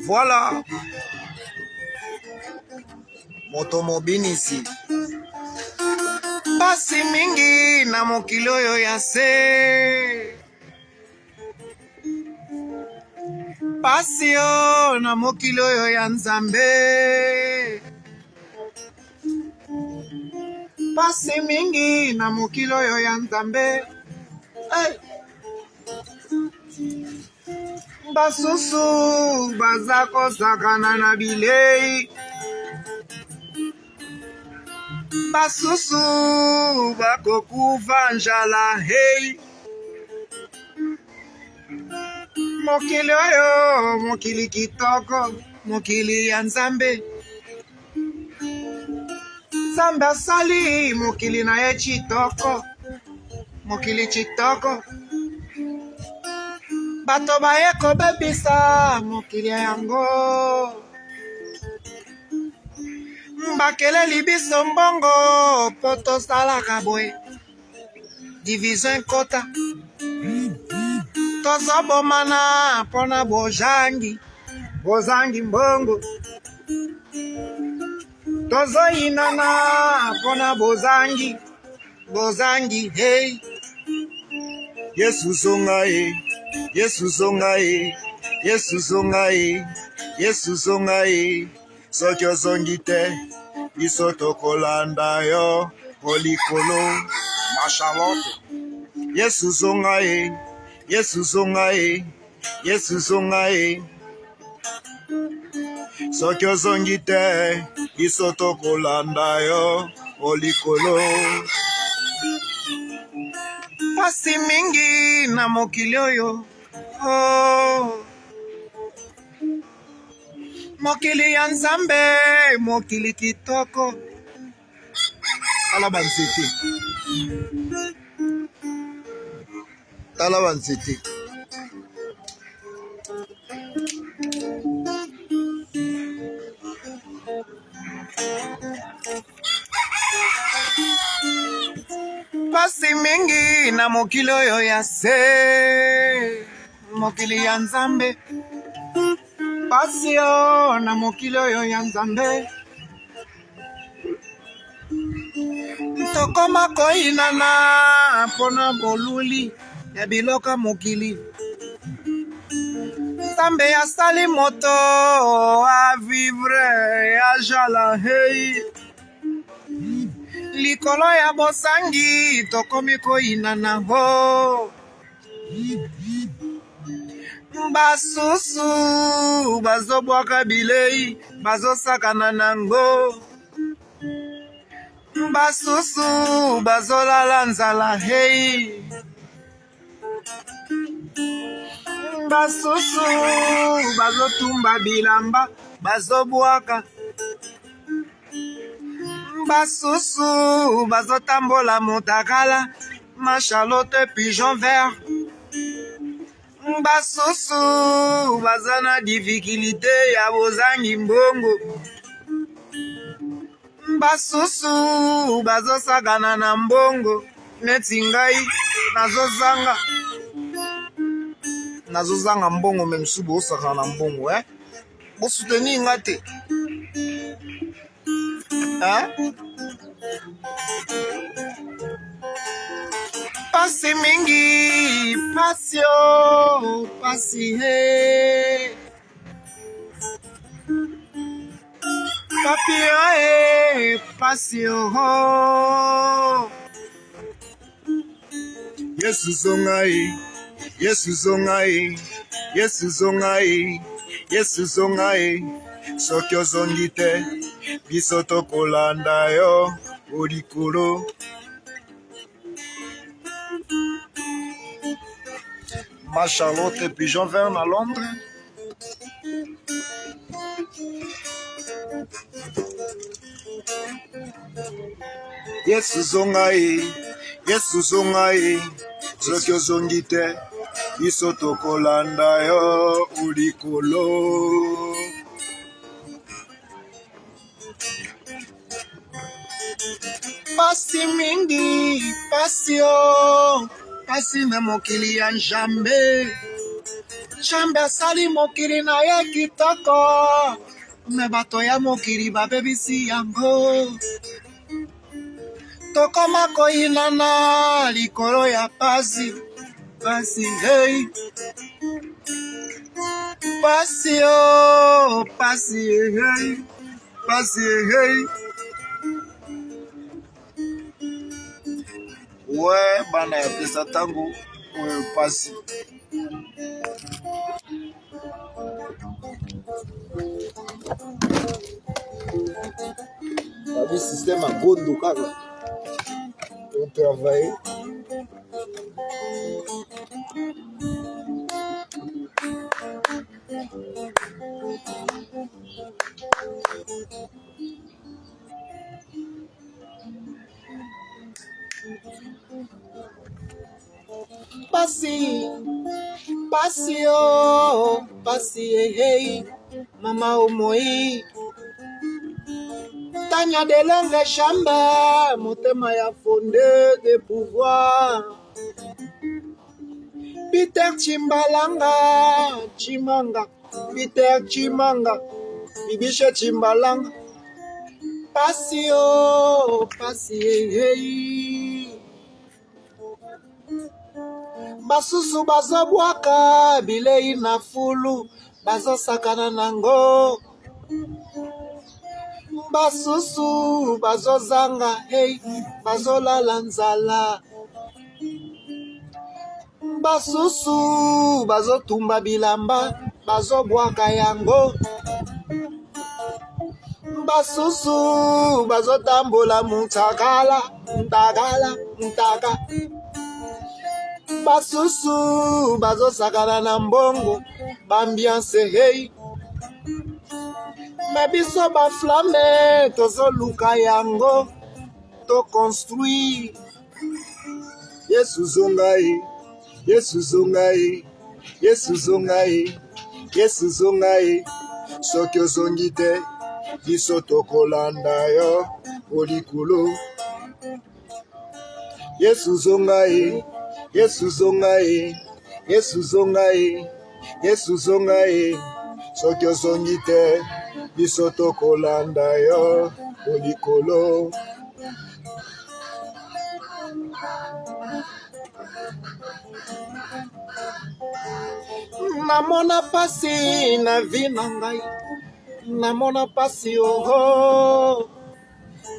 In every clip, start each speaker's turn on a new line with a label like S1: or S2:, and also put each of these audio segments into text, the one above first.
S1: Voilà. Moto mobinisi. Pasi mingi na mokili oyo ya se. Pasi yo na mokili oyo ya Nzambe. Pasi mingi na mokili oyo ya Nzambe. Hey. Basusu baza kosakana na bilei. Basusu bakokufa njala hey. Mokili oyo mokili kitoko, mokili ya Nzambe. Nzambe asali mokili na ye chitoko, mokili chitoko. Bato baye kobebisa mokili yango. Bakeleli biso mbongo po tosalaka boye. Division kota. Tozobomana pona bozangi. Bozangi mbongo. Tozoyinana pona bozangi. Bozangi hey. Yesu zonga e. Yesu zonga e. Yesu zonga e. Yesu zonga e. Soki ozongi te. Biso tokolanda yo. Polikolo. Mashalote. Yesu zonga e. Yesu zonga e. Yesu zonga e. Soki ozongi te. Biso tokolanda yo. Polikolo. Pasi mingi na mokili oyo. Oh. Mokili ya Nzambe, mokili kitoko. Tala banzete. Tala banzete. Pasi mingi na mokili oyo ya se. Mokili ya Nzambe. Pasi yo na mokili oyo ya Nzambe. Tokoma koinana pona boluli ya biloka mokili. Nzambe asali moto a vivre ya jala hey. Likolo ya bosangi tokomi koinana ho. Basusu bazobwaka bilei bazosakana nango. Basusu bazolala nzala hey. Basusu bazotumba bilamba bazobwaka. Basusu bazotambola motakala machalote pigeon vert. Basusu bazana difficulté ya bozangi mbongo. Basusu bazosakana na mbongo. Neti ngai nazozanga mbongo memsu bosakana na mbongo eh. Bosuteni ngate. Hein? Pasi mingi, pasi yo, pasi he. Papi yo he, pasi yo. Yesu zonga e, Yesu zonga e, Yesu zonga e, Yesu zonga e. Soki ozongi te, biso tokolanda yo, polikolo. Ma Charlotte pigeon vert à Londres. Yesu zonga e, Yesu zonga e. Soki ozongi te, biso tokolanda yo, polikolo. Pasi mingi, pasi yo. Pasi na mokili ya Nzambe. Chambe asali mokili na ye kitoko. Me bato ya mokili babebisi yango. Tokoma koinana likolo ya pasi. Pasi hey. Pasi oh. Pasi hey. Pasi hey. Ouais, bana ya pesa tangu pasi. Babi système à gondo kaka. On travaille. Pasi, pasi oh, pasi hey, mama omoi. Tanya de longue chambre, motema ya fondé de pouvoir. Peter Chimbalanga, Chimanga, Peter Chimanga, Bibisha Chimbalanga. Pasi oh, pasi hey. Basusu bazo bwaka bilei na fulu bazo sakana nango. Basusu bazo zanga hey bazo lala nzala. Basusu bazo tumba bilamba bazo bwaka yango. Basusu bazo tambola mutakala ntakala ntaka. Basusu bazo sakana na mbongo bambiance hey. Mebiso ba flamme tozo luka yango to construire. Yesu zongai, Yesu zongai, Yesu zongai, Yesu zongai. Soki ozongi te biso tokolanda yo olikolo. Yesu zongai, Yesu zongai, Yesu zongai, Yesu zongai. Soki ozongi te biso tokolanda yo olikolo. Namona pasi na vi na ngai, namona pasi oh.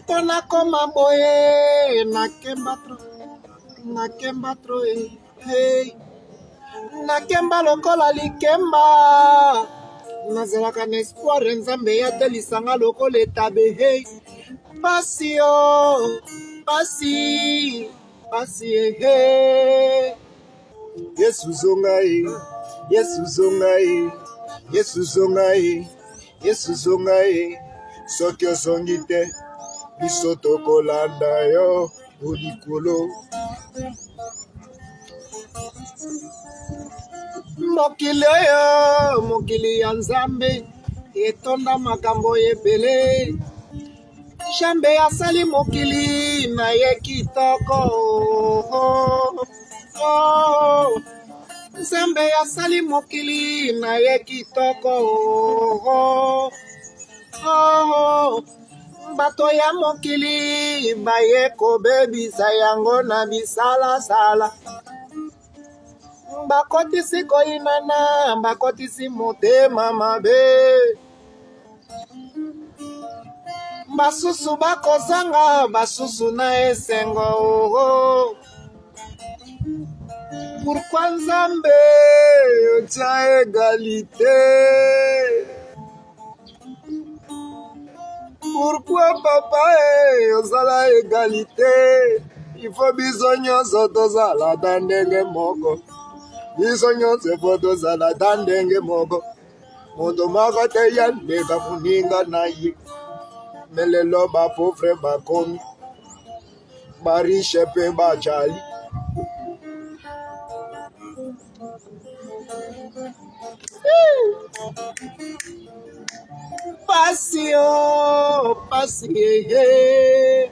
S1: Pona koma boye nakemba tro hey. Nakemba lokola likemba. Nazalaka na espoir nzambe ya telisanga lokola etabe hey. Pasi oh, pasi, pasi hey. Yesu zongai, Yesu zongai, Yesu zongai, Yesu zongai. Soki ozongi te biso tokolanda yo olikolo. Mokili oyo, mokili ya nzambe etonda makambo ebele. Chambe asali mokili na ye kitoko oh, oh. Nzambe asali mokili na ye kitoko oh, oh. Bato ya mokili baye kobebisa yango na bisala-sala. Bakotisi koinana, bakotisi motema mabe. Basusu bakozanga, basusu na esengo oh. Pourquoi Nzambe otia égalité? Pourquoi papa ozala égalité? Il faut biso nyonso tozala na ndenge moko. Biso nyonso fo tozala na ndenge moko. Moto moko te ya ndeka moninga na ye. Mais lelo ba pauvre bakomi, ba riche pe bajali. Pasi oh, pasi hey.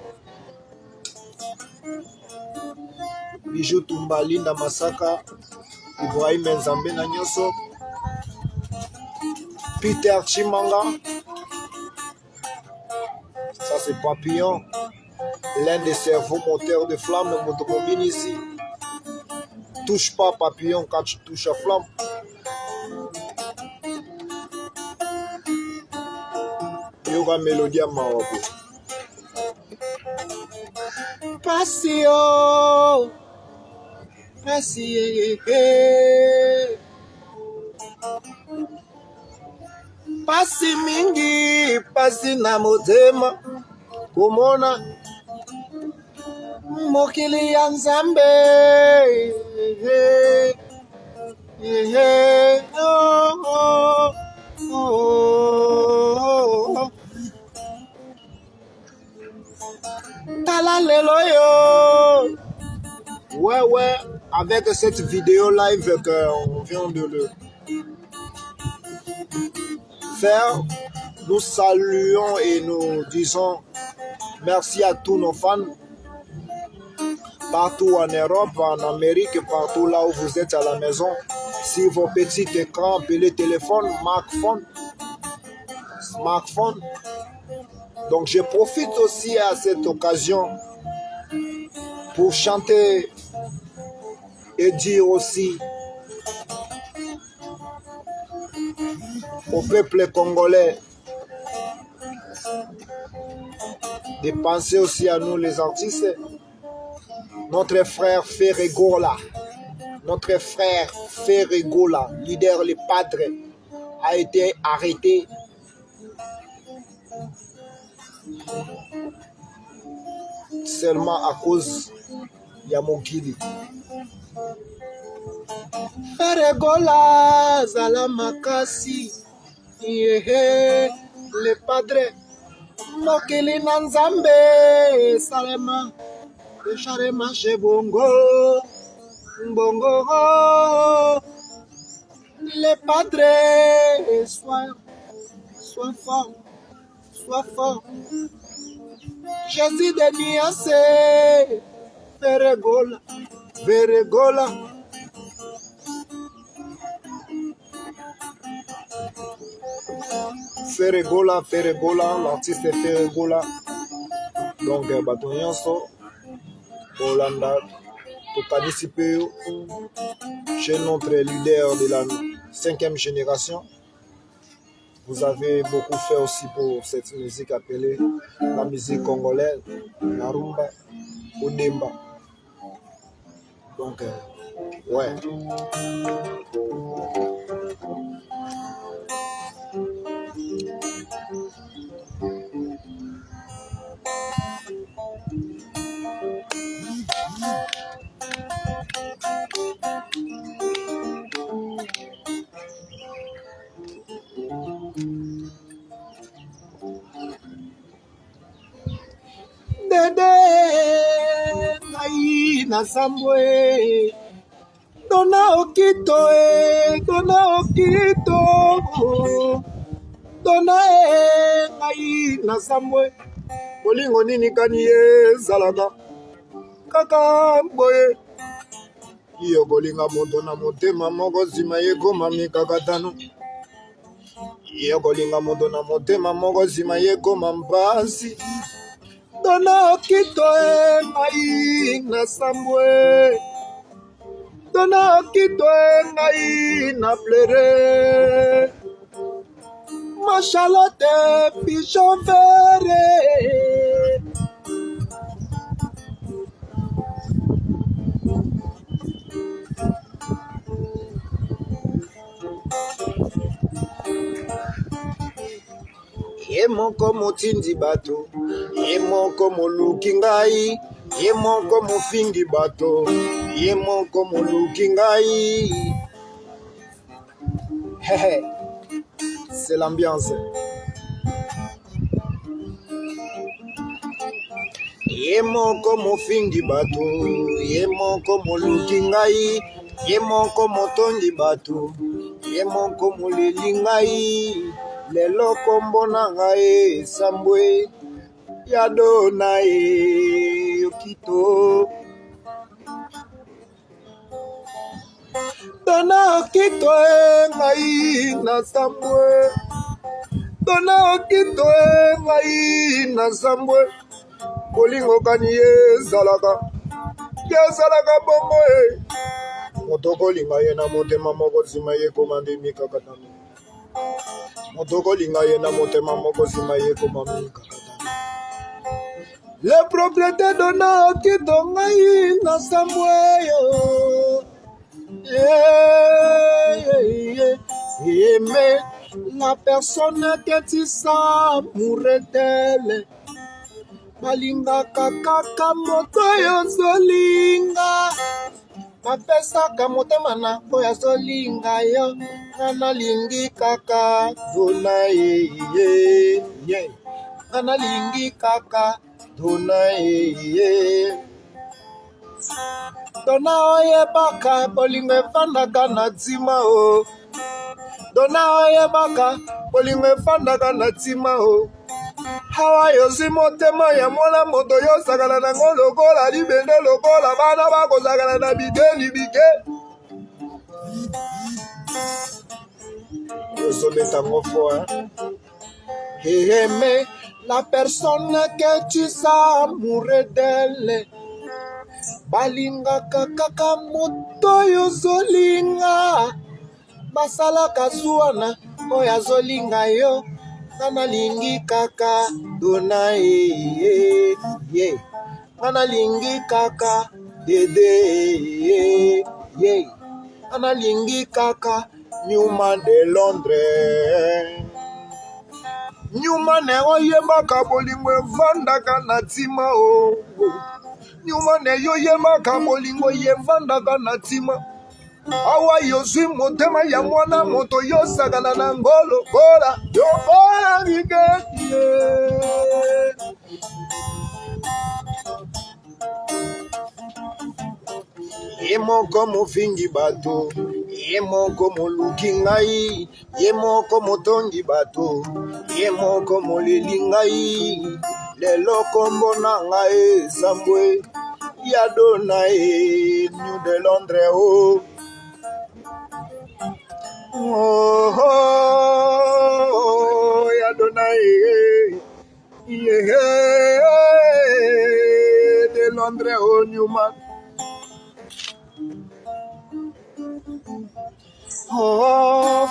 S1: Bijou Tumbalinda Masaka, Ibrahim Nzambe na nyoso,
S2: Peter Chimanga. Ça c'est Papillon, l'un des cerveaux moteurs de flamme de Motomobile ici. Touche pas Papillon quand tu touches à flamme. Yoga Mélodie à Maroc. Passion, passion, pasi mingi, pasi na motema, komona mokili ya Nzambe. Tala lelo yo. Ouais, avec cette vidéo live qu'on vient de le faire, nous saluons et nous disons merci à tous nos fans, partout en Europe, en Amérique, partout là où vous êtes à la maison. Si vos petits écrans appelés téléphone, smartphone. Donc je profite aussi à cette occasion pour chanter et dire aussi au peuple congolais de penser aussi à nous les artistes. Notre frère Ferregola, leader les padres, a été arrêté seulement à cause de Yamokili. Ferregola Zalamakasi, les padres, Mokili Nanzambe, Salema, Charema Chebongo, Bongo, les padres, sois fort. Jésus de Niasse, Ferregola. Ferregola, l'artiste Ferregola. Donc, Batonyanso, Hollanda, pour participer chez notre leader de la 5e génération. Vous avez beaucoup fait aussi pour cette musique appelée la musique congolaise, la rumba, Odemba. Donc, ouais. Dede ngai na sambwe dona okito dona ngai na sambwe bolingo nini kani ezalaka kaka boye iyo kolinga moto na motema moko nsima yekoma mikakatano iyo kolinga moto na motema moko nsima yekoma mpasi dona okito ngai na sambwe dona okito ngai na pleure ma Charlotte pigeon vert ye moko motindi bato ye moko moluki ngai ye moko mofingi bato ye moko moluki ngai. C'est l'ambiance. Ye moko mofingi bato ye moko moluki ngai ye moko motondi bato ye moko moleli ngai lelo kombo na ngai sambwe ya dona okito dona okito ngai na sambwe Dona okito ngai na zambwe bolingo kani ezalaka bongo moto kolinga ye na motema moko nsima ye komande mikakatano moto kolinga ye na motema moko nsima ye komande mikakatano le propriété dona okito ngai na zambwe yo mais la personne que tu sens mourrait-elle balingaka kaka moto yozolinga bapesaka motema na oyo azolinga yo nga nalingi kaka dona ye nga nalingi kaka dona ye dona oyebaka bolingo efandaka na ntima o dona oyebaka bolingo efandaka na ntima o hawa yozwi motema ya mwana moto yosakana nango lokola libende lokola bana bakozakana na bideli bike yozobetango fo mais la personne que tu sens mourrait d'elle balingaka kaka moto yozolinga basalaka zuwana oyo azolinga yo nga nalingi kaka dona ye nga nalingi kaka dede nga nalingi kaka Newman de Londres Newman oyebaka bolingo evandaka na ntima o Newman yoyebaka bolingo evandaka na ntima awa yozwi motema ya mwana moto yosakana na ngolo kola yokola biketie ye moko mofingi bato ye moko moluki ngai ye moko motongi bato ye moko moleli ngai lelo kombo na ngai zambwe ya dona ye New de Londres o ya dona ye de Londres o Newman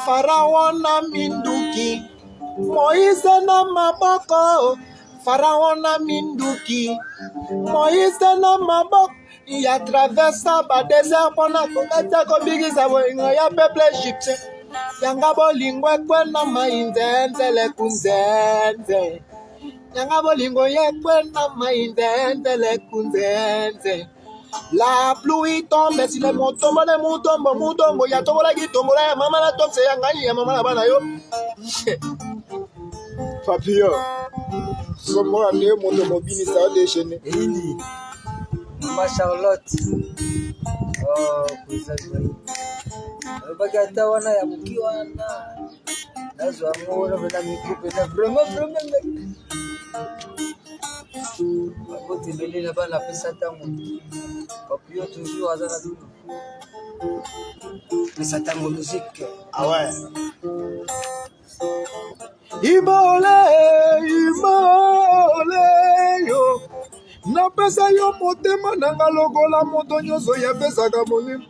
S2: Farao na minduki Moise na maboko Farao na minduki Moise na maboko ya traversa ba desert pona kokata kobigisa bolingo ya peuple égyptien yanga bolingo ekwena mainzenzele kunzenze yanga bolingo yekwena mainzenzele kunzenze la pluie tombe si le mutombo ya tobola kitombola ya mama na tokse ya ngani ya mama na bana yo papio somo ande moto mobini sa déchaîné
S3: Ili Mama Charlotte kuzazwa bagata wana ya mkiwa nazo amora vena mikupe na vraiment bakote mbele na bana pesa tango papio toujours azana tu pesa tango musique
S2: ah ouais Ibole yo napesa yo motema nanga lokola moto nyonso yapesaka molimo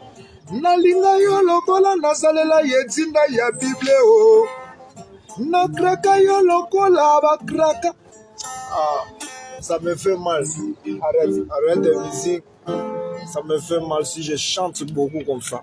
S2: nalinga yo lokola nasalela ye ntinda ya bible o nakraka yo lokola bakraka ça me fait mal arrête de musique ça me fait mal si je chante beaucoup comme ça